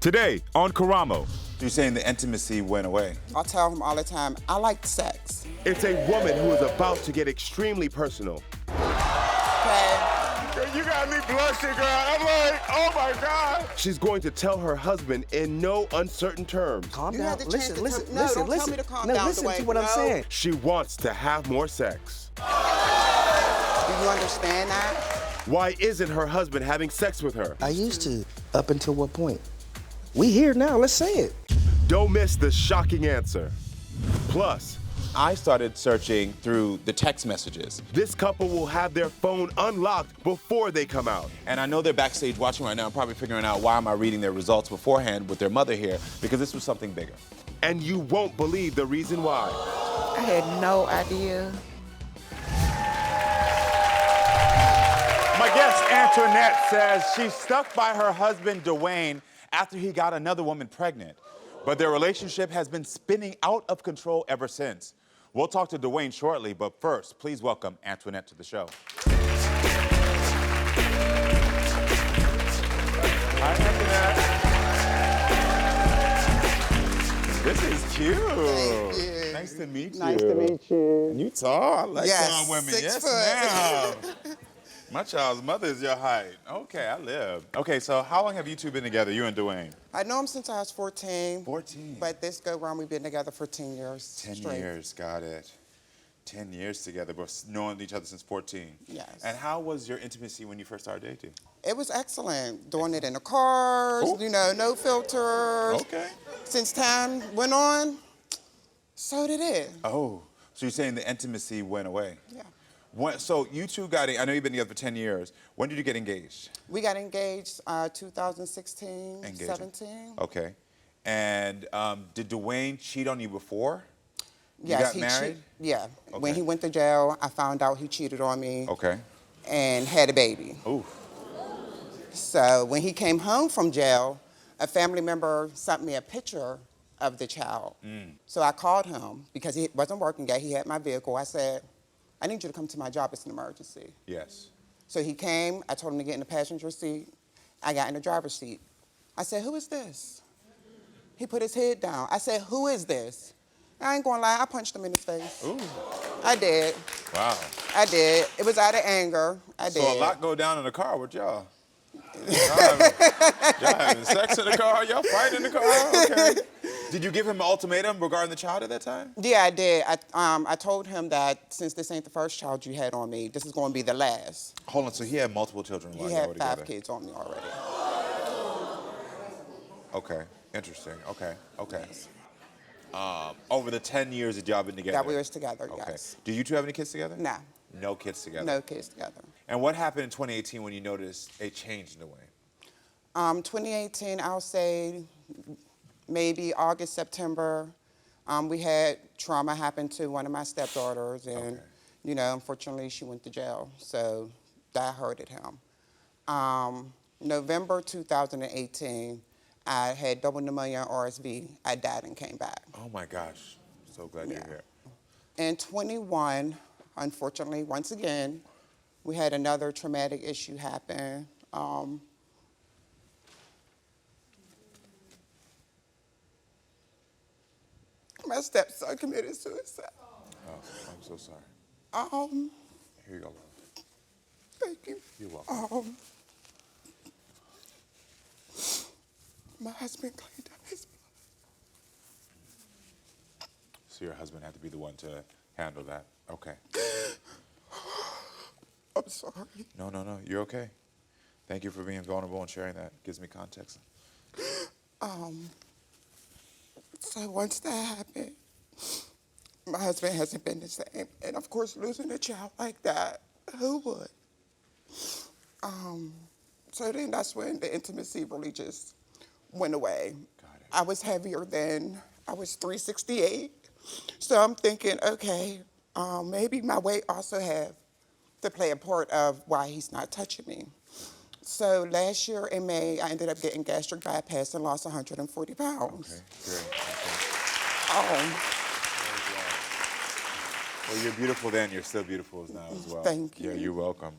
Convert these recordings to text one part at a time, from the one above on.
Today on Karamo. You're saying the intimacy went away. I tell him all the time, I like sex. It's a woman who is about to get extremely personal. Okay? You got me blushing, girl. I'm like, oh my God. She's going to tell her husband in no uncertain terms. Calm You down. had the chance to Listen, tell- No, listen, don't tell listen. me to calm no, down, listen Duane. to what I'm No. saying. She wants to have more sex. Do you understand that? Why isn't her husband having sex with her? I used to. Up until what point? We here now. Let's say it. Don't miss the shocking answer. Plus, I started searching through the text messages. this couple will have their phone unlocked before they come out. And I know they're backstage watching right now, probably figuring out why am I reading their results beforehand with their mother here, because this was something bigger. And you won't believe the reason why. I had no idea. My guest, Antoinette, says she's stuck by her husband, Duane, after he got another woman pregnant. But their relationship has been spinning out of control ever since. We'll talk to Duane shortly, but first, please welcome Antoinette to the show. Hi, Antoinette. This is cute. Thank you. Nice to meet you. Nice to meet you. And you tall. I like Yes, tall women. 6 Yes, foot. ma'am. My child's mother is your height. Okay, I live. Okay, so how long have you two been together, you and Duane? I know him since I was 14. 14. But this go round, we've been together for 10 years 10 straight. years, got it. 10 years together, but knowing each other since 14. Yes. And how was your intimacy when you first started dating? It was excellent. Doing it in the cars, Ooh. you know, no filters. Okay. Since time went on, so did it. Oh, so you're saying the intimacy went away? Yeah. So you two got, I know you've been together for 10 years. When did you get engaged? We got engaged 2016, Engaged. 17. Okay. And did Duane cheat on you before? Yes, you got he married? Yeah. Okay. When he went to jail, I found out he cheated on me Okay. and had a baby. Ooh. So when he came home from jail, a family member sent me a picture of the child. So I called him because he wasn't working yet. He had my vehicle. I said, I need you to come to my job. It's an emergency. Yes. So he came. I told him to get in the passenger seat. I got in the driver's seat. I said, who is this? He put his head down. I said, who is this? I ain't gonna lie, I punched him in his face. Ooh. I did. Wow. I did. It was out of anger. I did. So a lot go down in the car with y'all. Y'all having sex in the car? Y'all fighting in the car? Okay. Did you give him an ultimatum regarding the child at that time? Yeah, I did. I told him that since this ain't the first child you had on me, this is going to be the last. Hold on, so he had multiple children while He y'all had were 5 together? kids on me already. Okay, interesting. Okay. Over the 10 years that y'all been together? That we was together, Okay. yes. Do you two have any kids together? Nah, No kids together? no kids together. And what happened in 2018 when you noticed a change in the way? 2018, I'll say maybe August, September, we had trauma happen to one of my stepdaughters, and Okay. you know, unfortunately, she went to jail, so that hurted him. November 2018, I had double pneumonia and RSV. I died and came back. Oh my gosh, so glad you're Yeah. here. In 21, unfortunately, once again, we had another traumatic issue happen. My stepson committed suicide. Oh, I'm so sorry. Here you go, love. Thank you. You're welcome. My husband cleaned up his blood. So your husband had to be the one to handle that? Okay. I'm sorry. No, you're okay. Thank you for being vulnerable and sharing that. Gives me context. So once that happened, my husband hasn't been the same. And of course, losing a child like that, who would? So then that's when the intimacy really just went away. Got it. I was heavier then. I was 368. So I'm thinking, okay, maybe my weight also have to play a part of why he's not touching me. So last year in May, I ended up getting gastric bypass and lost 140 pounds. Okay, great. Well, you're beautiful then. You're still beautiful now as well. Thank you. Yeah, you're welcome.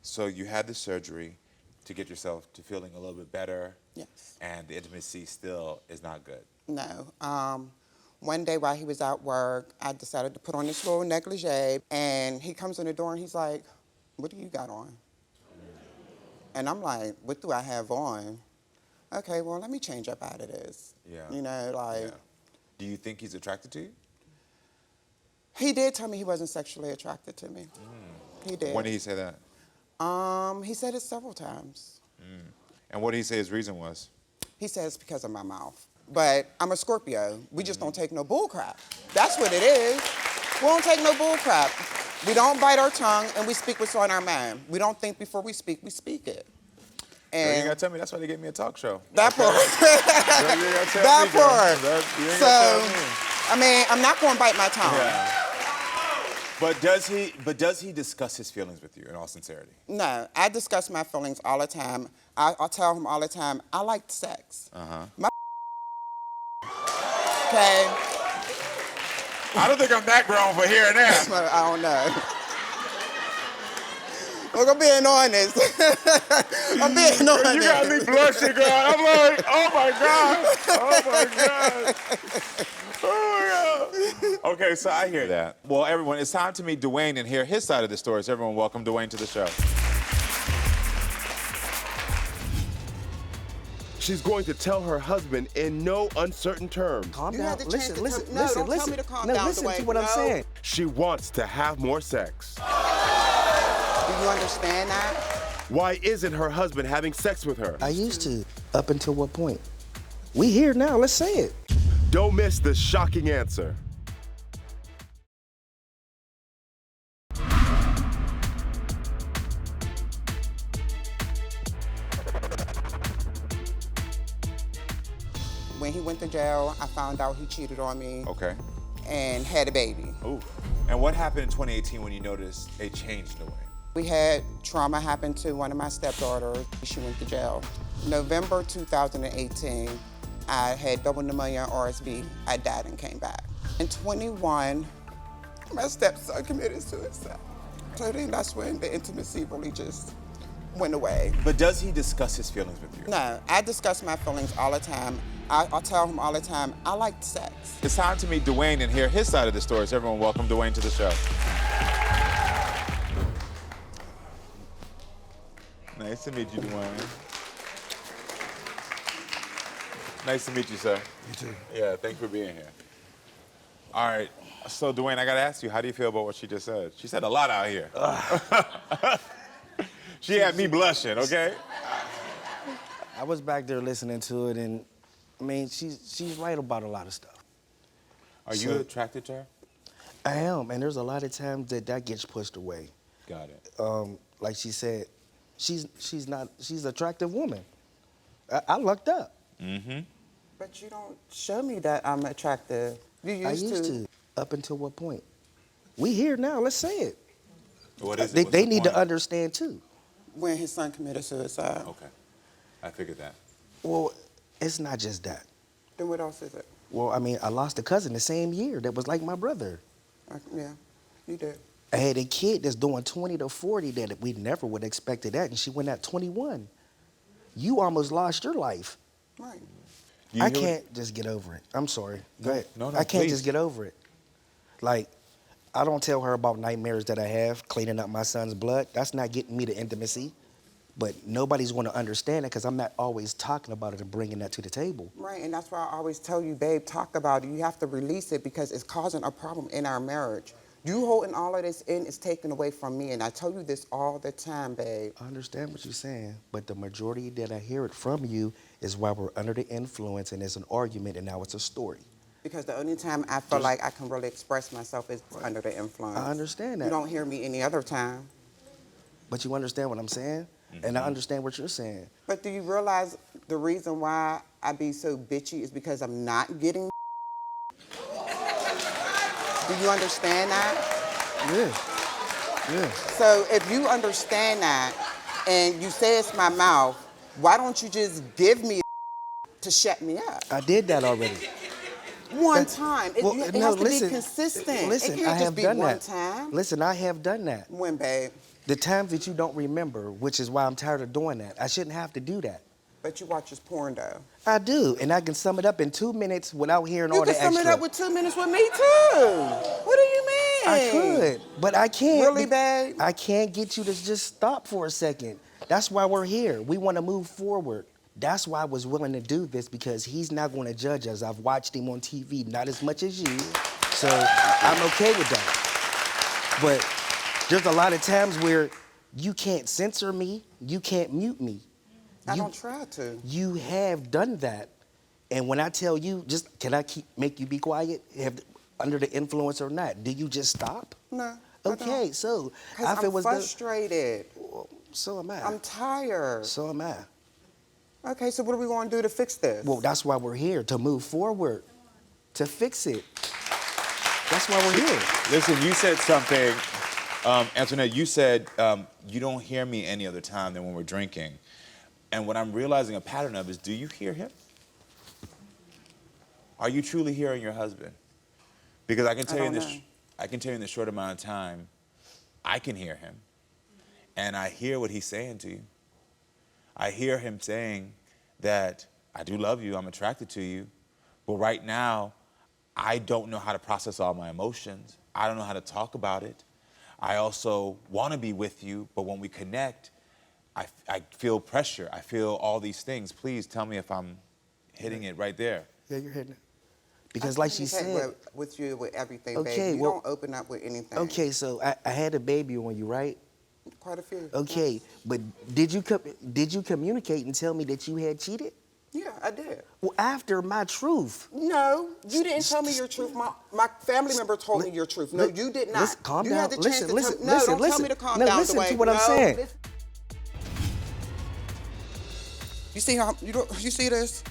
So you had the surgery, to get yourself to feeling a little bit better. Yes. And the intimacy still is not good. No. One day while he was at work, I decided to put on this little negligee, and he comes in the door and he's like, "What do you got on?" And I'm like, "What do I have on?" Okay, well, let me change up out of this. Yeah. You know, like. Yeah. Do you think he's attracted to you? He did tell me he wasn't sexually attracted to me. He did. When did he say that? He said it several times. And what did he say his reason was? He said it's because of my mouth. But I'm a Scorpio. We just don't take no bull crap. That's what it is. We don't take no bull crap. We don't bite our tongue, and we speak what's on our mind. We don't think before we speak it. Girl, you And ain't gotta tell me. That's why they gave me a talk show. that part. Girl, you ain't gotta tell That me, girl. part. You ain't So, gotta tell me. I mean, I'm not going to bite my tongue. Yeah. But does he discuss his feelings with you in all sincerity? No, I discuss my feelings all the time. I'll tell him all the time, I like sex. My okay? I don't think I'm that grown for hearing that. I don't know. Look, I'm being honest. I'm being honest. You got me blushing, girl. I'm like, oh my God. Oh my God. Oh my God. Okay, so I hear that. Well, everyone, it's time to meet Duane and hear his side of the story. So everyone, welcome Duane to the show. She's going to tell her husband in no uncertain terms. Calm You down. had the chance Listen, to listen, tell- no, listen, don't tell listen. me to calm no, down, listen Duane. to what I'm No. saying. She wants to have more sex. Do you understand that? Why isn't her husband having sex with her? I used to. Up until what point? We here now. Let's say it. Don't miss the shocking answer. When he went to jail, I found out he cheated on me Okay. and had a baby. Ooh. And what happened in 2018 when you noticed a change in the way? We had trauma happen to one of my stepdaughters. She went to jail. November 2018, I had double pneumonia RSV. I died and came back. In 21, my stepson committed suicide. So then that's when the intimacy really just went away. But does he discuss his feelings with you? No, I discuss my feelings all the time. I'll tell him all the time, I like sex. It's time to meet Duane and hear his side of the story. So everyone, welcome Duane to the show. Nice to meet you, Duane. Nice to meet you, sir. You too. Yeah, thanks for being here. All right, so Duane, I gotta ask you, how do you feel about what she just said? She said a lot out here. She had me blushing, okay? I was back there listening to it, and I mean, she's right about a lot of stuff. Are you attracted to her? I am, and there's a lot of times that gets pushed away. Got it. Like she said, she's an attractive woman. I lucked up. Mm-hmm. But you don't show me that I'm attractive. You used to. Up until what point? We here now. Let's say it. What is it? They What's the need point? to understand too. When his son committed suicide. Okay, I figured that. Well, it's not just that. Then what else is it? Well, I mean, I lost a cousin the same year that was like my brother. Yeah, you did. I had a kid that's doing 20 to 40 that we never would have expected that, and she went at 21. You almost lost your life. Right. I can't just get over it. I'm sorry. Go ahead. No, I can't please. just get over it. Like, I don't tell her about nightmares that I have, cleaning up my son's blood. That's not getting me to intimacy. But nobody's going to understand it because I'm not always talking about it and bringing that to the table. Right, and that's why I always tell you, babe, talk about it. You have to release it because it's causing a problem in our marriage. You holding all of this in is taken away from me, and I tell you this all the time, babe. I understand what you're saying, but the majority that I hear it from you is while we're under the influence and it's an argument and now it's a story. Because the only time I feel like I can really express myself is under the influence. I understand that. You don't hear me any other time. But you understand what I'm saying? And I understand what you're saying. But do you realize the reason why I be so bitchy is because I'm not getting Do you understand that? Yeah. So if you understand that and you say it's my mouth, why don't you just give me to shut me up? I did that already. One time. It has to be consistent. Listen, it can't I just have be done one that. time. Listen, I have done that. When, babe? The times that you don't remember, which is why I'm tired of doing that. I shouldn't have to do that. But you watch his porn, though. I do, and I can sum it up in 2 minutes without hearing all the extra. You can sum it up with 2 minutes with me, too. What do you mean? I could, but I can't. Really, babe? I can't get you to just stop for a second. That's why we're here. We want to move forward. That's why I was willing to do this, because he's not going to judge us. I've watched him on TV, not as much as you, so I'm okay with that. But there's a lot of times where you can't censor me, you can't mute me. I don't try to. You have done that. And when I tell you, just, can I make you be quiet, under the influence or not? Do you just stop? No. Okay, so I feel I'm frustrated. Well, so am I. I'm tired. So am I. Okay, so what are we going to do to fix this? Well, that's why we're here, to move forward, to fix it. That's why we're here. Listen, you said something, Antoinette, you said you don't hear me any other time than when we're drinking. And what I'm realizing a pattern of is, do you hear him? Are you truly hearing your husband? Because I can tell you in this short amount of time, I can hear him. And I hear what he's saying to you. I hear him saying that I do love you, I'm attracted to you, but right now, I don't know how to process all my emotions. I don't know how to talk about it. I also want to be with you, but when we connect, I feel pressure. I feel all these things. Please tell me if I'm hitting it right there. Yeah, you're hitting it. Because like she said... With you, with everything, okay, baby. You don't open up with anything. Okay, so I had a baby on you, right? Quite a few. Okay, yes. But did you communicate and tell me that you had cheated? Yeah, I did. Well, after my truth. No, you didn't tell me your truth. My family member told me your truth. No, you did not. Listen, calm down. Had the chance Listen, to don't tell me to calm down. Listen to what I'm saying. You see how you see this?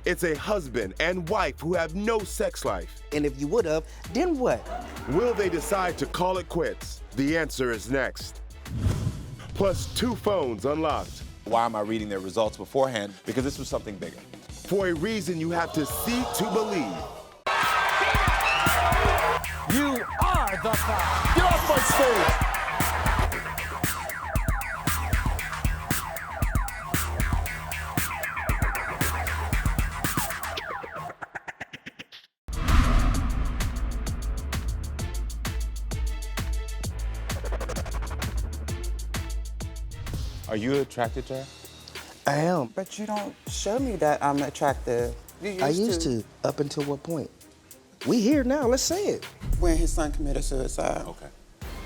It's a husband and wife who have no sex life. And if you would have, then what? Will they decide to call it quits? The answer is next. Plus 2 phones unlocked. Why am I reading their results beforehand? Because this was something bigger. For a reason you have to see to believe. You are the five. Get off my stage. Are you attracted to her? I am. But you don't show me that I'm attractive. I used to. Up until what point? We here now, let's say it. When his son committed suicide. Okay.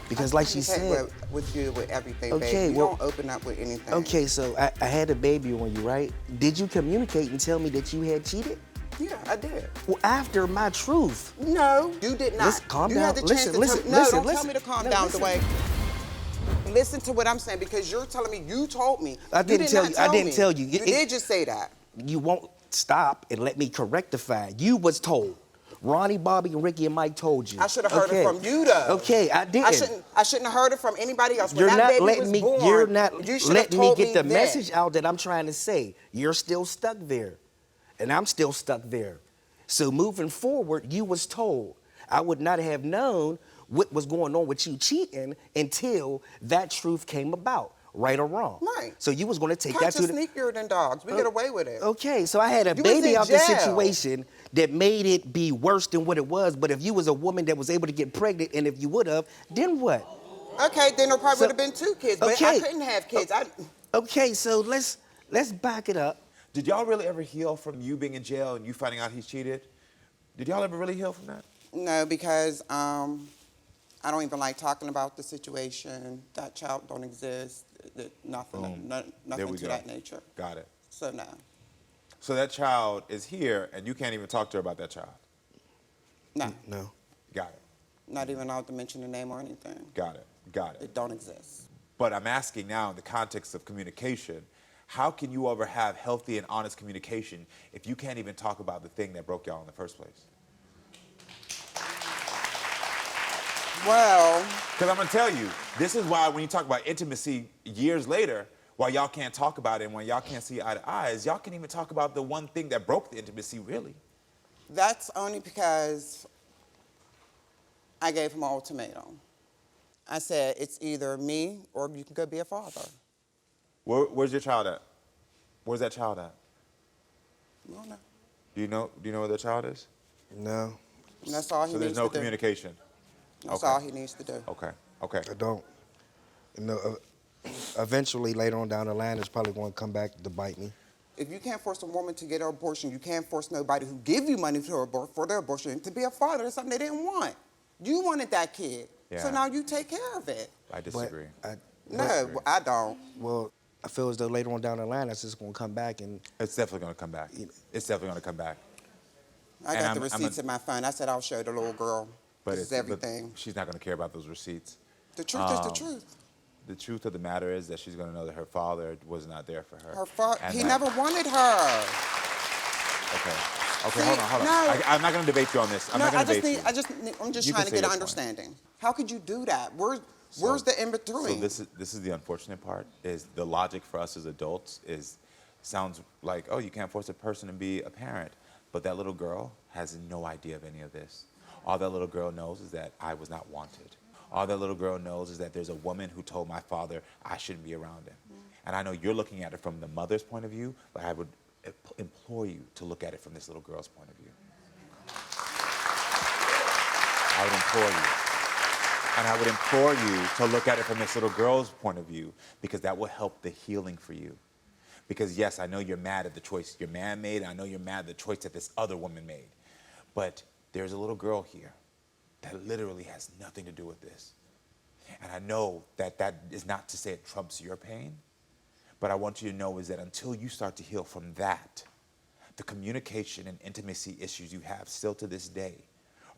Because like she said... With you, with everything, okay, baby. You well, don't open up with anything. Okay, so I had a baby on you, right? Did you communicate and tell me that you had cheated? Yeah, I did. Well, after my truth. No, you did not. Listen, calm down. You had the chance to tell me, tell me to calm down, Duane. Listen to what I'm saying, because you're telling me you told me. I didn't tell you. I didn't tell you. You did just say that. You won't stop and let me rectify. You was told. Ronnie, Bobby, and Ricky and Mike told you. I should have heard it from you, though. Okay, I didn't. I shouldn't have heard it from anybody else. You're not letting me. You're not letting me get the message out that I'm trying to say. You're still stuck there, and I'm still stuck there. So moving forward, you was told. I would not have known what was going on with you cheating until that truth came about, right or wrong. Right. So you was going to take that to the... sneakier than dogs. We get away with it. Okay, so I had a baby out the situation that made it be worse than what it was, but if you was a woman that was able to get pregnant, and if you would have, then what? Okay, then there probably would have been 2 kids, but I couldn't have kids. Okay, so let's back it up. Did y'all really ever heal from you being in jail and you finding out he's cheated? Did y'all ever really heal from that? No, because I don't even like talking about the situation. That child don't exist. Nothing to that nature. Got it. So no. So that child is here, and you can't even talk to her about that child? No. No. Got it. Not even allowed to mention the name or anything. Got it. Got it. It don't exist. But I'm asking now in the context of communication, how can you ever have healthy and honest communication if you can't even talk about the thing that broke y'all in the first place? Well... Because I'm going to tell you, this is why when you talk about intimacy years later, while y'all can't talk about it and when y'all can't see eye to eye, y'all can even talk about the one thing that broke the intimacy, really. That's only because I gave him an ultimatum. I said, it's either me or you can go be a father. Where's your child at? Where's that child at? I don't know. Do you know where the child is? No, And that's all he So needs there's no to do. communication. That's Okay. all he needs to do. Okay. Okay. I don't. You know, eventually, later on down the line, it's probably going to come back to bite me. If you can't force a woman to get an abortion, you can't force nobody who give you money for their abortion to be a father. That's something they didn't want. You wanted that kid. So Yeah. now you take care of it. I disagree. No, I don't. Well, I feel as though later on down the line, that's just going to come back and. It's definitely going to come back. It's definitely going to come back. I And got the I'm receipts in my phone. I said I'll show the little girl. This is everything. But she's not going to care about those receipts. The truth is the truth. The truth of the matter is that she's going to know that her father was not there for her. Her father, And he that- never wanted her. Okay. Okay, See, hold on. no. I'm not going to debate you on this. I'm No, not going to I'm debate you. just You can trying to say get your an point. understanding. How could you do that? Where's the in between? So this is the unfortunate part, is the logic for us as adults sounds like, oh, you can't force a person to be a parent. But that little girl has no idea of any of this. All that little girl knows is that I was not wanted. All that little girl knows is that there's a woman who told my father I shouldn't be around him. And I know you're looking at it from the mother's point of view, but I would implore you to look at it from this little girl's point of view. I would implore you. And I would implore you to look at it from this little girl's point of view, because that will help the healing for you. Because yes, I know you're mad at the choice your man made, and I know you're mad at the choice that this other woman made. But there's a little girl here that literally has nothing to do with this. And I know that that is not to say it trumps your pain, but I want you to know is that until you start to heal from that, the communication and intimacy issues you have still to this day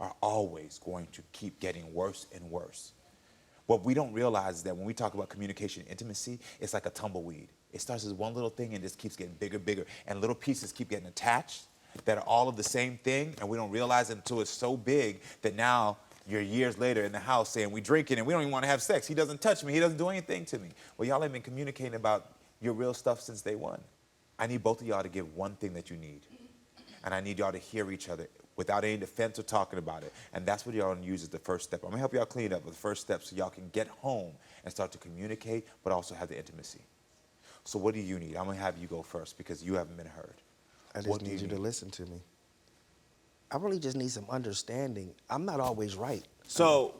are always going to keep getting worse and worse. What we don't realize is that when we talk about communication and intimacy, it's like a tumbleweed. It starts as one little thing and just keeps getting bigger, bigger, and little pieces keep getting attached that are all of the same thing, and we don't realize it until it's so big that now you're years later in the house saying, we drinking and we don't even want to have sex. He doesn't touch me. He doesn't do anything to me. Well, y'all have been communicating about your real stuff since day one. I need both of y'all to give one thing that you need, and I need y'all to hear each other without any defense or talking about it. And that's what y'all use as the first step. I'm gonna help y'all clean up with the first step so y'all can get home and start to communicate, but also have the intimacy. So what do you need? I'm gonna have you go first because you haven't been heard. I just What do need you you to need? listen to me. I really just need some understanding. I'm not always right. So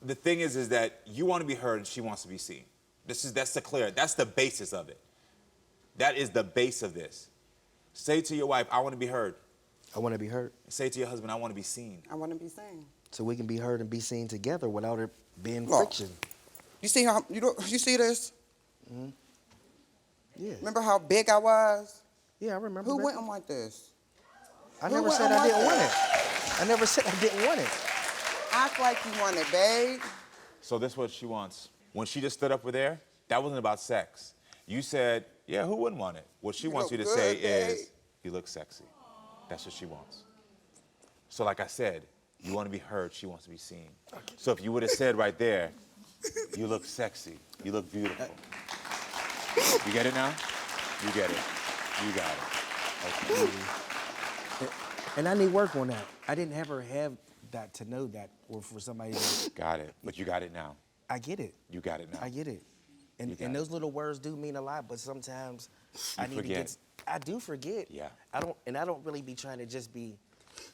the thing is that you want to be heard and she wants to be seen. That's the basis of it. That is the base of this. Say to your wife, I want to be heard. I want to be heard. Say to your husband, I want to be seen. I want to be seen. So we can be heard and be seen together without it being Look. friction. You see how you see this? Yeah. Remember how big I was? Yeah, I remember. Who that. wouldn't want this? I who never wouldn't said I want didn't want that? it. I never said I didn't want it. Act like you want it, babe. So this is what she wants. When she just stood up with there, that wasn't about sex. You said, yeah, who wouldn't want it? What she wants you look to say good, babe. is, you look sexy. That's what she wants. So like I said, you want to be heard, she wants to be seen. So if you would have said right there, you look sexy, you look beautiful. You get it now? You get it. You got it. Okay. And I need work on that. I didn't ever have that to know that, or for somebody to. Got it. But you got it now. I get it. You got it now. I get it. You got And it. those little words do mean a lot, but sometimes I need forget. to get. I do forget. Yeah. I don't really be trying to just be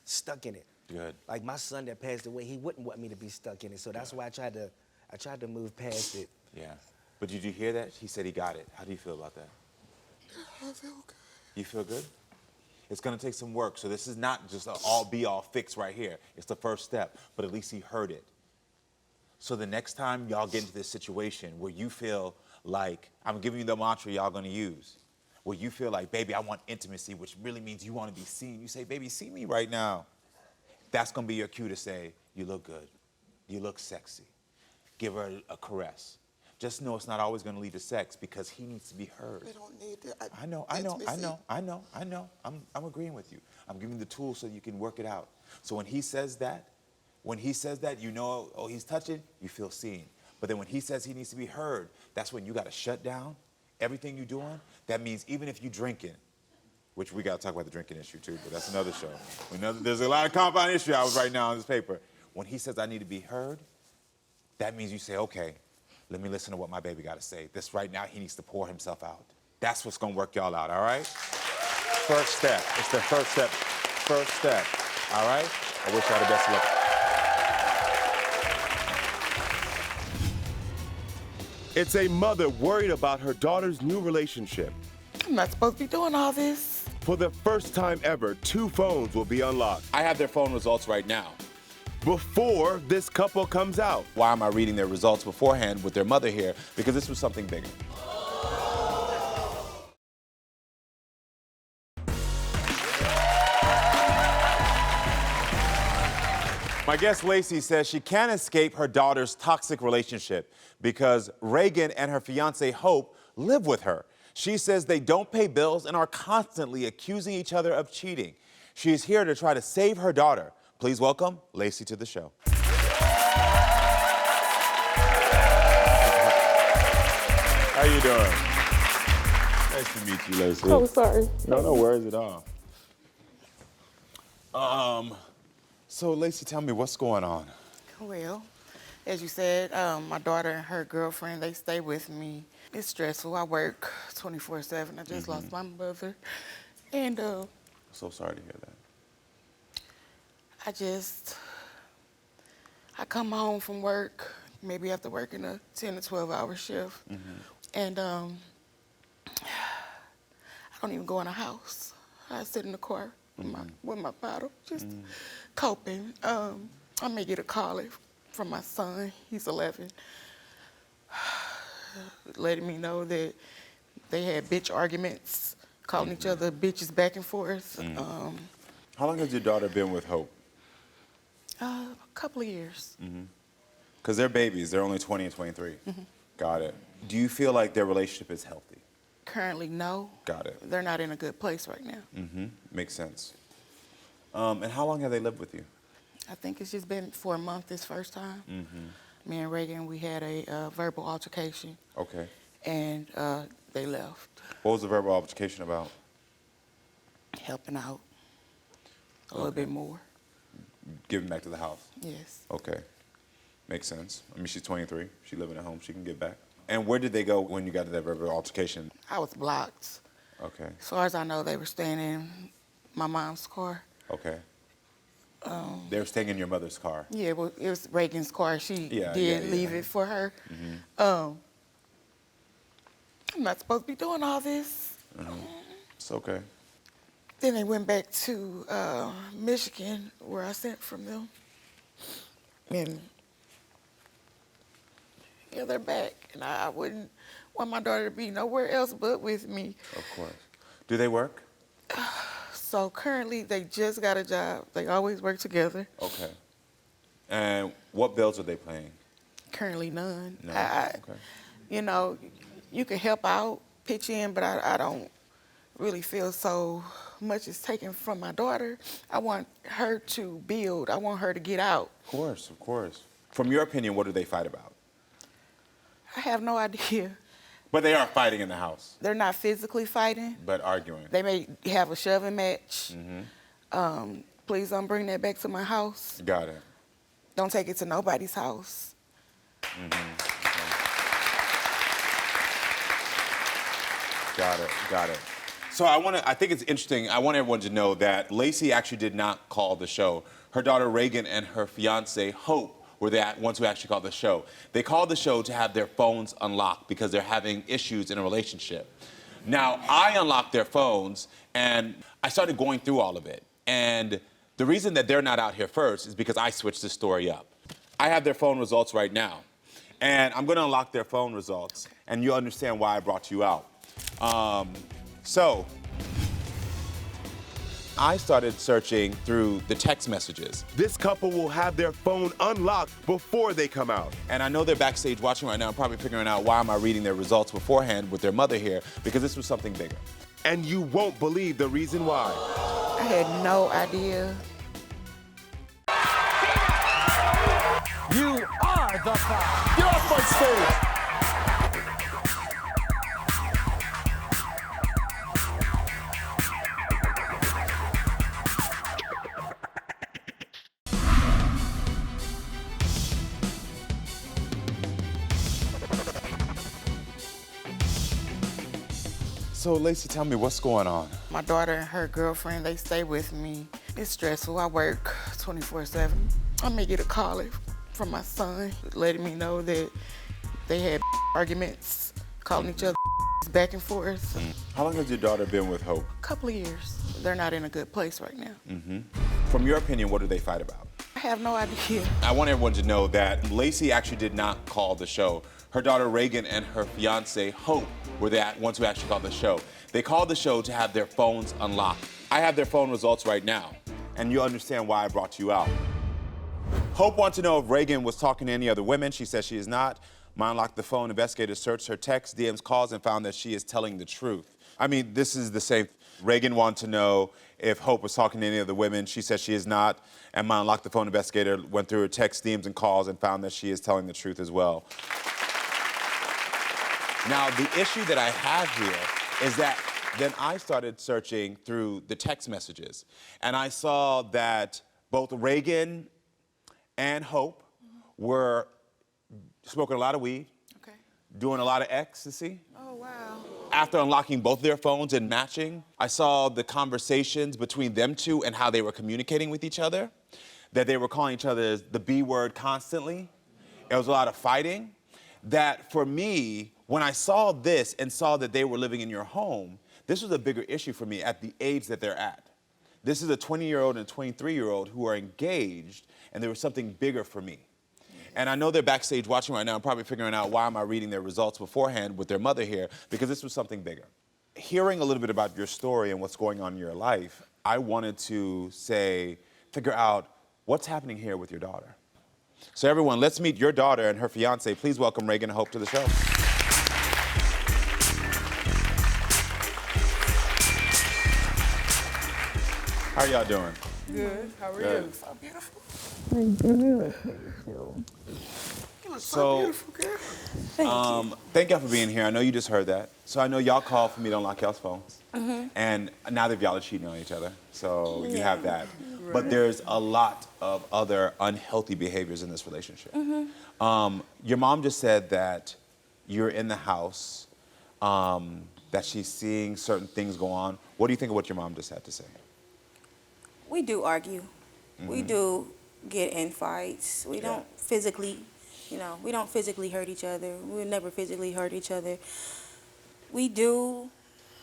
stuck in it. Good. Like my son that passed away, he wouldn't want me to be stuck in it. So that's why I tried to move past it. Yeah. But did you hear that? He said he got it. How do you feel about that? I feel good. You feel good? It's gonna take some work. So this is not just an all be all fix right here. It's the first step, but at least he heard it. So the next time y'all get into this situation where you feel like, I'm giving you the mantra y'all gonna use, where you feel like, baby, I want intimacy, which really means you wanna be seen. You say, baby, see me right now. That's gonna be your cue to say, you look good, you look sexy. Give her a caress. Just know it's not always gonna lead to sex because he needs to be heard. They don't need that. I know. I'm agreeing with you. I'm giving you the tools so you can work it out. So when he says that, you know, oh, he's touching, you feel seen. But then when he says he needs to be heard, that's when you gotta shut down everything you're doing. That means even if you drinking, which we gotta talk about the drinking issue too, but that's another show. There's a lot of compound issue out right now on this paper. When he says I need to be heard, that means you say, okay, let me listen to what my baby got to say. This right now, he needs to pour himself out. That's what's gonna work y'all out, all right? First step. It's the first step. First step, all right? I wish y'all the best of luck. It's a mother worried about her daughter's new relationship. I'm not supposed to be doing all this. For the first time ever, 2 phones will be unlocked I have their phone results right now. before this couple comes out. Why am I reading their results beforehand with their mother here? Because this was something bigger. My guest Lacy says she can't escape her daughter's toxic relationship because Regan and her fiancée Hope live with her. She says they don't pay bills and are constantly accusing each other of cheating. She's here to try to save her daughter. Please welcome Lacy to the show. How you doing? Nice to meet you, Lacy. Oh, sorry. No worries at all. So Lacy, tell me what's going on. Well, as you said, my daughter and her girlfriend, they stay with me. It's stressful. I work 24/7. I just lost my mother. And So sorry to hear that. I come home from work, maybe after working a 10 to 12-hour shift. And I don't even go in the house. I sit in the car with my bottle, just coping. I may get a call from my son, he's 11, letting me know that they had bitch arguments, calling each other bitches back and forth. How long has your daughter been with Hope? A couple of years. Because they're babies, they're only 20 and 23. Got it. Do you feel like their relationship is healthy? Currently, no. Got it. They're not in a good place right now. Makes sense. And how long have they lived with you? I think it's just been for a month this first time. Me and Regan, we had a verbal altercation, Okay. and they left, What was the verbal altercation about? helping out a little bit more. Giving back to the house. Yes. Okay. Makes sense. I mean, she's 23. She's living at home. She can give back. And where did they go when you got to that verbal altercation? I was blocked. Okay. As far as I know, they were staying in my mom's car. Okay. They were staying in your mother's car. Yeah, well, it was Reagan's car. She Yeah, did yeah, leave yeah. it for her. I'm not supposed to be doing all this. It's okay. Then they went back to Michigan, where I sent from them. And yeah, they're back. And I wouldn't want my daughter to be nowhere else but with me. Of course. Do they work? So currently, they just got a job. They always work together. Okay. And what bills are they paying? Currently, none. No. Okay. You know, you can help out, pitch in, but I don't really feel so much is taken from my daughter. I want her to build. I want her to get out. Of course, of course. From your opinion, what do they fight about? I have no idea. But they are fighting in the house, They're not physically fighting. but arguing. They may have a shoving match. Please don't bring that back to my house. Got it. Don't take it to nobody's house. Got it. So I think it's interesting. I want everyone to know that Lacy actually did not call the show. Her daughter Regan and her fiance Hope were the ones who actually called the show. They called the show to have their phones unlocked because they're having issues in a relationship. Now, I unlocked their phones and I started going through all of it. And the reason that they're not out here first is because I switched this story up. I have their phone results right now. And I'm gonna unlock their phone results and you'll understand why I brought you out. So, I started searching through the text messages. This couple will have their phone unlocked before they come out. And I know they're backstage watching right now, probably figuring out why am I reading their results beforehand with their mother here, because this was something bigger. And you won't believe the reason why. I had no idea. You are the foul. Get off my stage. So, Lacy, tell me, what's going on? My daughter and her girlfriend, they stay with me. It's stressful. I work 24/7. I may get a call from my son letting me know that they had arguments, calling each other back and forth. How long has your daughter been with Hope? A couple of years. They're not in a good place right now. From your opinion, what do they fight about? I have no idea. I want everyone to know that Lacy actually did not call the show. Her daughter Regan and her fiancée Hope were the ones who actually called the show. They called the show to have their phones unlocked. I have their phone results right now, and you'll understand why I brought you out. Hope wants to know if Regan was talking to any other women. She says she is not. My unlocked the phone. Investigators searched her texts, DMs, calls, and found that she is telling the truth. I mean, this is the same. Regan wanted to know if Hope was talking to any other women. She says she is not. And my unlocked the phone investigator went through her texts, DMs, and calls and found that she is telling the truth as well. Now, the issue that I have here is that then I started searching through the text messages, and I saw that both Regan and Hope were smoking a lot of weed, Okay. doing a lot of ecstasy. Oh, wow. After unlocking both their phones and matching, I saw the conversations between them two and how they were communicating with each other, that they were calling each other the B word constantly. There was a lot of fighting. That for me, when I saw this and saw that they were living in your home, this was a bigger issue for me at the age that they're at. This is a 20-year-old and a 23-year-old who are engaged, and there was something bigger for me. And I know they're backstage watching right now and probably figuring out why am I reading their results beforehand with their mother here, because this was something bigger. Hearing a little bit about your story and what's going on in your life, I wanted to figure out what's happening here with your daughter. So everyone, let's meet your daughter and her fiancé. Please welcome Regan and Hope to the show. How are y'all doing? Good. How are Good. you? So beautiful. So, You look so beautiful, girl. thank y'all for being here. I know you just heard that. So I know y'all called for me to unlock y'all's phones. And neither of y'all are cheating on each other. So you have that. But there's a lot of other unhealthy behaviors in this relationship. Your mom just said that you're in the house, that she's seeing certain things go on. What do you think of what your mom just had to say? We do argue. We do get in fights. We don't physically, we don't physically hurt each other. We never physically hurt each other. We do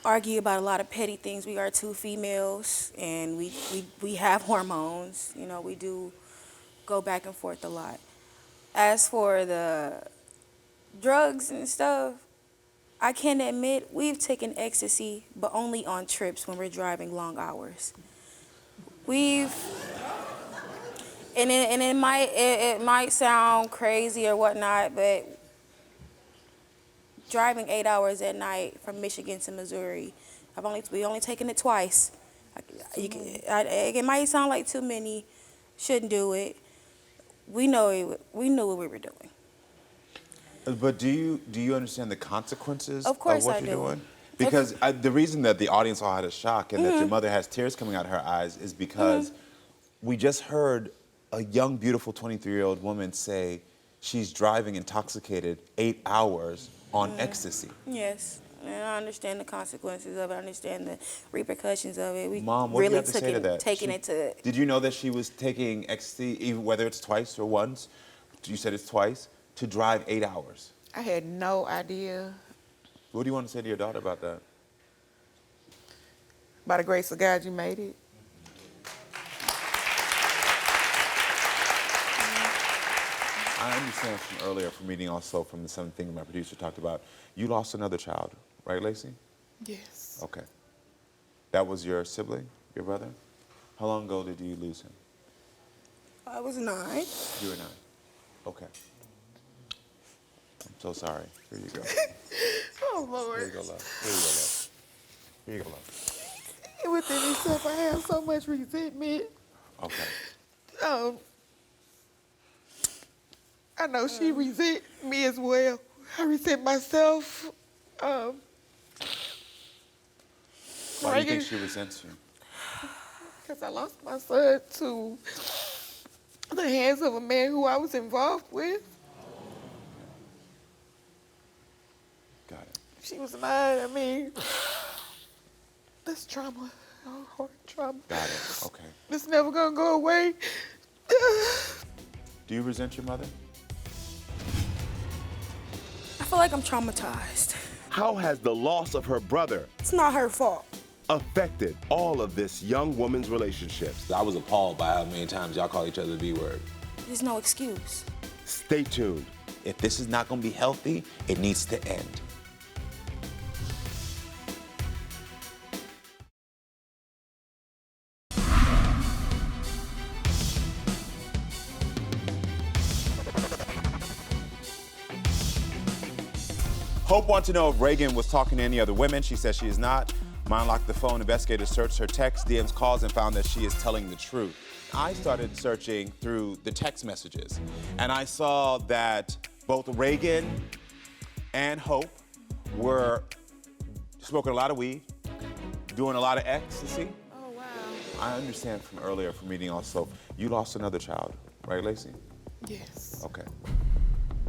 argue about a lot of petty things. We are two females, and we have hormones. We do go back and forth a lot. As for the drugs and stuff, I can admit we've taken ecstasy, but only on trips when we're driving long hours. It might sound crazy or whatnot, but driving 8 hours at night from Michigan to Missouri, we only taken it twice. It might sound like too many. Shouldn't do it. We knew what we were doing. But do you understand the consequences Of course what I you're do. doing? Because the reason that the audience all had a shock and that your mother has tears coming out of her eyes is because we just heard a young, beautiful 23-year-old woman say she's driving intoxicated 8 hours on ecstasy. Yes, and I understand the consequences of it. I understand the repercussions of it. We Mom, what really do you have to say to that? taking it to. Did you know that she was taking ecstasy, even whether it's twice or once? You said it's twice, to drive 8 hours. I had no idea. What do you want to say to your daughter about that? By the grace of God, you made it. I understand from earlier, from reading also from the same thing my producer talked about, you lost another child, right, Lacy? Yes. Okay. That was your sibling, your brother? How long ago did you lose him? I was 9. You were 9. Okay. I'm so sorry. Here you go. Oh, Lord. Here you go, love. Here you go, love. Here you go, love. Within itself, I have so much resentment. Okay. I know she resent me as well. I resent myself. Why do you think she resents you? Because I lost my son to the hands of a man who I was involved with. Got it. She was 9. I mean, That's trauma. Oh, heart trauma. Got it. Okay. It's never gonna go away. Do you resent your mother? I feel like I'm traumatized. How has the loss of her brother It's not her fault. affected all of this young woman's relationships? I was appalled by how many times y'all call each other the B word. There's no excuse. Stay tuned. If this is not gonna be healthy, it needs to end. Hope wants to know if Regan was talking to any other women. She says she is not. Mine locked the phone. Investigators searched her texts, DMs, calls, and found that she is telling the truth. I started searching through the text messages, and I saw that both Regan and Hope were smoking a lot of weed, doing a lot of ecstasy. Oh, wow. I understand from earlier from reading also, you lost another child, right, Lacy? Yes. Okay.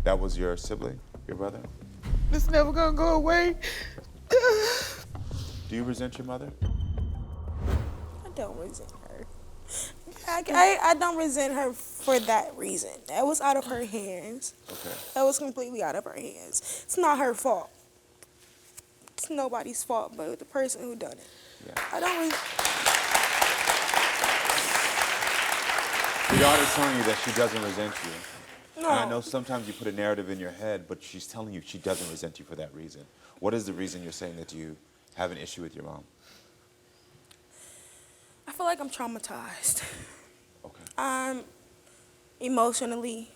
That was your sibling, your brother? It's never gonna go away. Do you resent your mother? I don't resent her. I don't resent her for that reason. That was out of her hands. Okay. That was completely out of her hands. It's not her fault. It's nobody's fault but the person who done it. Yeah. I don't Your daughter's telling you that she doesn't resent you. No. And I know sometimes you put a narrative in your head, but she's telling you she doesn't resent you for that reason. What is the reason you're saying that you have an issue with your mom? I feel like I'm traumatized. Okay. I'm emotionally,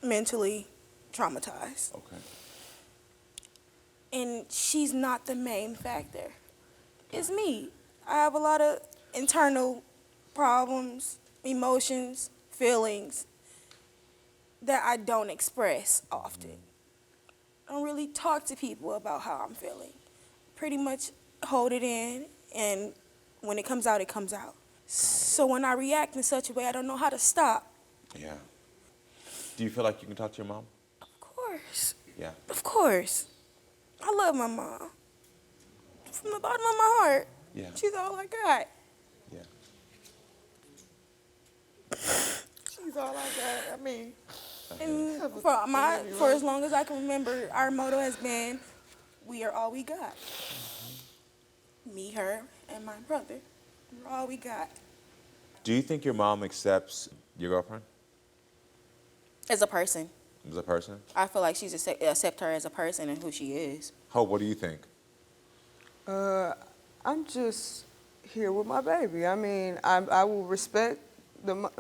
mentally traumatized. Okay. And she's not the main factor. It's me. I have a lot of internal problems, emotions, feelings that I don't express often. I don't really talk to people about how I'm feeling. Pretty much hold it in, and when it comes out, it comes out. So when I react in such a way, I don't know how to stop. Yeah. Do you feel like you can talk to your mom? Of course. Yeah. Of course. I love my mom. From the bottom of my heart. Yeah. She's all I got. Yeah. She's all I got. I mean, And for as long as I can remember, our motto has been, we are all we got. Me, her, and my brother. We're all we got. Do you think your mom accepts your girlfriend As a person, as a person? I feel like she's accept her as a person and who she is. Hope, what do you think? I'm just here with my baby. I mean, I will respect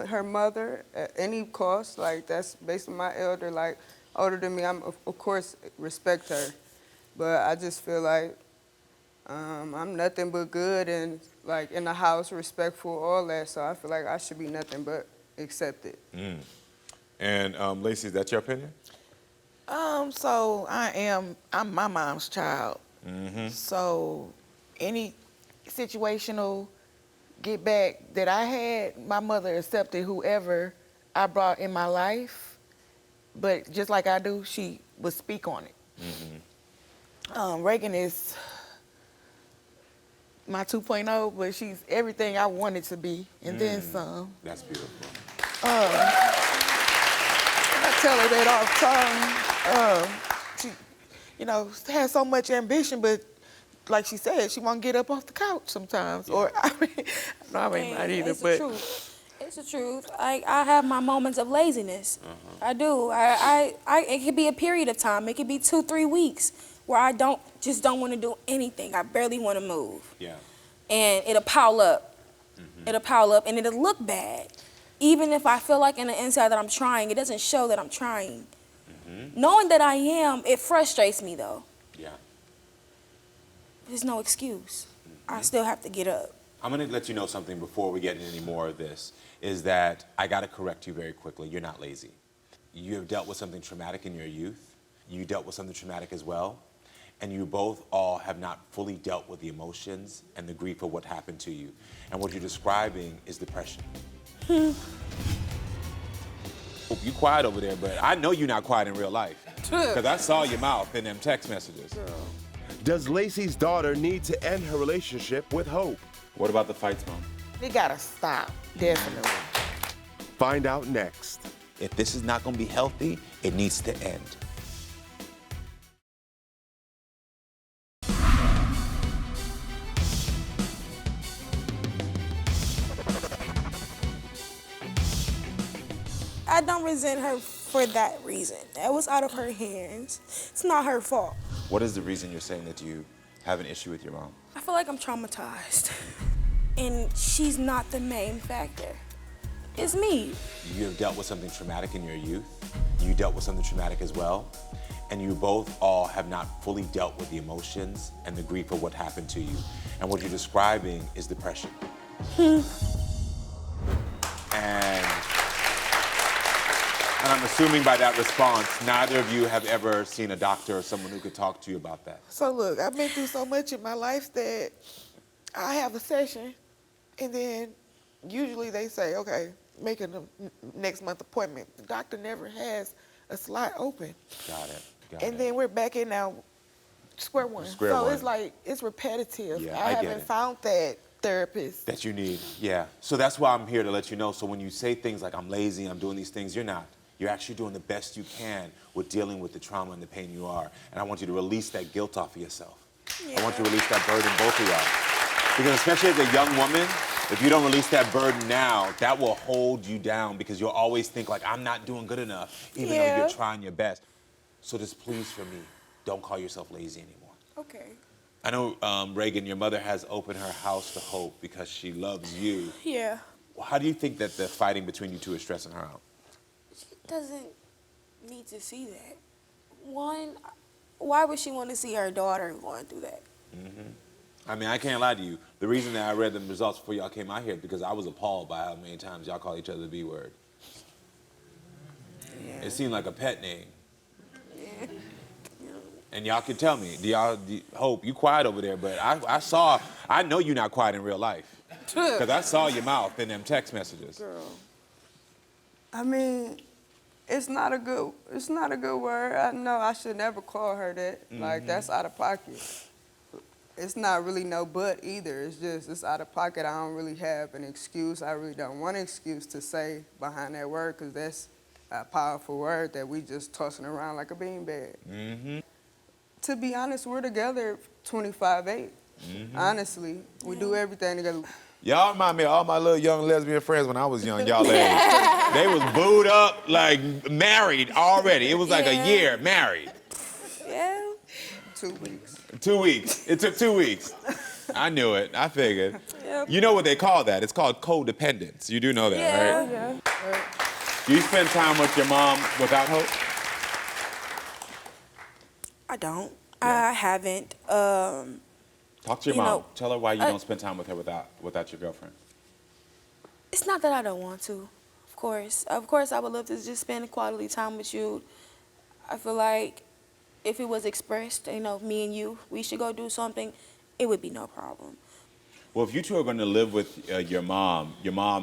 her mother at any cost. Like, that's based on my elder, like, older than me. I'm, of course, respect her. But I just feel like I'm nothing but good and, like, in the house, respectful, all that. So I feel like I should be nothing but accepted. And Lacy, is that your opinion? So I'm my mom's child. So any situational get back that I had, my mother accepted whoever I brought in my life, but just like I do, she would speak on it. Regan is my 2.0, but she's everything I wanted to be, and then some. That's beautiful. I tell her that all the time. She, has so much ambition, but like she said, she won't get up off the couch sometimes. Yeah. Or not either. It's but the truth. It's the truth. I have my moments of laziness. I do. It could be a period of time. It could be 2-3 weeks where I don't want to do anything. I barely want to move. Yeah. And it'll pile up. It'll pile up, and it'll look bad. Even if I feel like in the inside that I'm trying, it doesn't show that I'm trying. Knowing that I am, it frustrates me though. Yeah. There's no excuse. I still have to get up. I'm going to let you know something before we get into any more of this, is that I got to correct you very quickly. You're not lazy. You have dealt with something traumatic in your youth. You dealt with something traumatic as well. And you both all have not fully dealt with the emotions and the grief of what happened to you. And what you're describing is depression. You quiet over there, but I know you're not quiet in real life. Because I saw your mouth in them text messages. Does Lacy's daughter need to end her relationship with Hope? What about the fights, Mom? It gotta stop, definitely. Find out next. If this is not gonna be healthy, it needs to end. I don't resent her for that reason. That was out of her hands. It's not her fault. What is the reason you're saying that you have an issue with your mom? I feel like I'm traumatized. And she's not the main factor. It's me. You have dealt with something traumatic in your youth. You dealt with something traumatic as well. And you both all have not fully dealt with the emotions and the grief of what happened to you. And what you're describing is depression. And I'm assuming by that response, neither of you have ever seen a doctor or someone who could talk to you about that. So look, I've been through so much in my life that I have a session, and then usually they say, okay, make a next month appointment. The doctor never has a slot open. Got it. And then we're back in now square one. So it's like, it's repetitive. Yeah, I I get haven't it. found that therapist. That you need, yeah. So that's why I'm here to let you know. So when you say things like, I'm lazy, I'm doing these things, you're not. You're actually doing the best you can with dealing with the trauma and the pain you are. And I want you to release that guilt off of yourself. Yeah. I want you to release that burden, both of y'all. Because especially as a young woman, if you don't release that burden now, that will hold you down because you'll always think like, I'm not doing good enough, even though you're trying your best. So just please, for me, don't call yourself lazy anymore. Okay. I know, Regan, your mother has opened her house to Hope because she loves you. Yeah. How do you think that the fighting between you two is stressing her out? She doesn't need to see that. One, why would she want to see her daughter going through that? I mean, I can't lie to you. The reason that I read the results before y'all came out here is because I was appalled by how many times y'all call each other the B word. It seemed like a pet name. And y'all can tell me, Hope, you quiet over there, but I know you're not quiet in real life. Because I saw your mouth in them text messages. Girl. I mean, it's not a good word. I know I should never call her that. Like, that's out of pocket. It's not really no but either. It's just, it's out of pocket. I don't really have an excuse. I really don't want an excuse to say behind that word, because that's a powerful word that we just tossing around like a beanbag. To be honest, we're together 25/8. Honestly, we do everything together. Y'all remind me of all my little young lesbian friends when I was young, y'all ladies. They was booed up, like married already. It was like a year married. Yeah. 2 weeks. 2 weeks. It took 2 weeks. I knew it. I figured. Yep. You know what they call that? It's called codependence. You do know that, right? Yeah. Do you spend time with your mom without Hope? I don't. I haven't. Talk to your mom. Tell her why you don't spend time with her without your girlfriend. It's not that I don't want to. Of course, I would love to just spend quality time with you. I feel like if it was expressed, me and you, we should go do something, it would be no problem. Well, if you two are going to live with your mom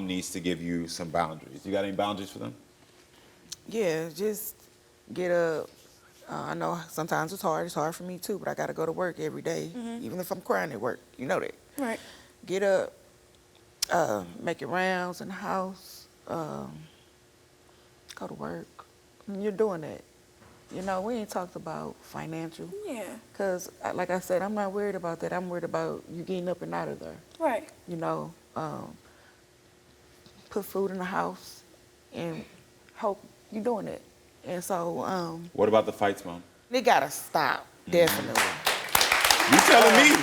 needs to give you some boundaries. You got any boundaries for them? Yeah, just get up. I know sometimes it's hard. It's hard for me too, but I got to go to work every day, even if I'm crying at work. You know that. Right. Get up, make your rounds in the house, go to work. And you're doing that. We ain't talked about financial. Yeah. Because, like I said, I'm not worried about that. I'm worried about you getting up and out of there. Right. Put food in the house and hope you're doing it. And so, What about the fights, Mom? they gotta stop, definitely. You telling me?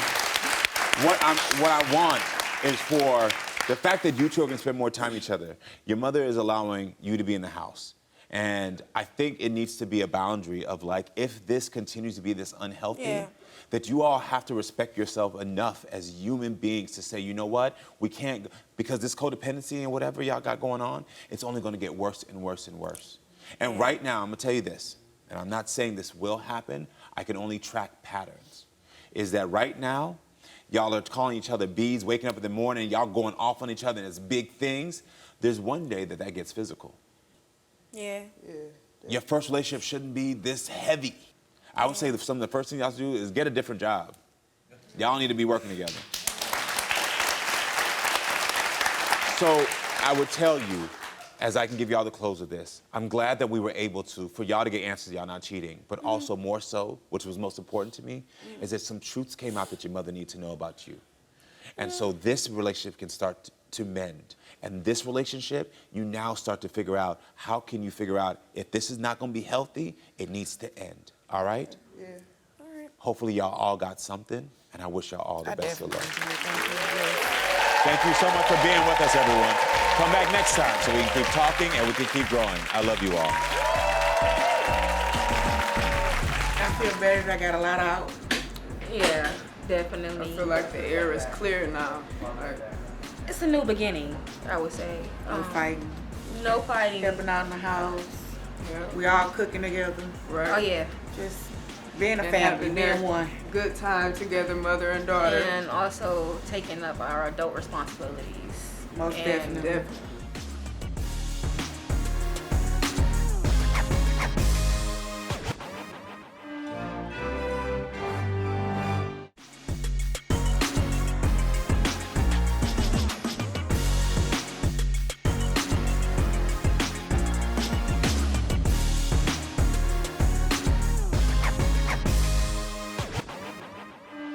What I want is for the fact that you two are going to spend more time with each other. Your mother is allowing you to be in the house. And I think it needs to be a boundary of like, if this continues to be this unhealthy, that you all have to respect yourself enough as human beings to say, you know what, we can't, because this codependency and whatever y'all got going on, it's only going to get worse and worse and worse. And right now, I'm going to tell you this, and I'm not saying this will happen, I can only track patterns, is that right now, y'all are calling each other bees, waking up in the morning, y'all going off on each other, and it's big things. There's one day that gets physical. Yeah. Your first relationship shouldn't be this heavy. I would say that some of the first things y'all should do is get a different job. Y'all need to be working together. So I would tell you, as I can give y'all the close of this, I'm glad that we were able to, for y'all to get answers, y'all not cheating, but also more so, which was most important to me, is that some truths came out that your mother needs to know about you. And so this relationship can start to mend. And this relationship, you now start to figure out, how can you figure out if this is not gonna be healthy, it needs to end, all right? Yeah. All right. Hopefully y'all all got something, and I wish y'all all the best of luck. Thank Thank you so much for being with us, everyone. Come back next time so we can keep talking and we can keep growing. I love you all. I feel better that I got a lot out. Yeah, I definitely. feel like the air is clear now. Like, It's a new beginning, I would say. No fighting. No fighting. Helping out in the house. yeah. We all cooking together. Right. Oh yeah. Just being a And family, having being that one. good time together, mother and daughter. And also taking up our adult responsibilities. Most And definitely. Definitely.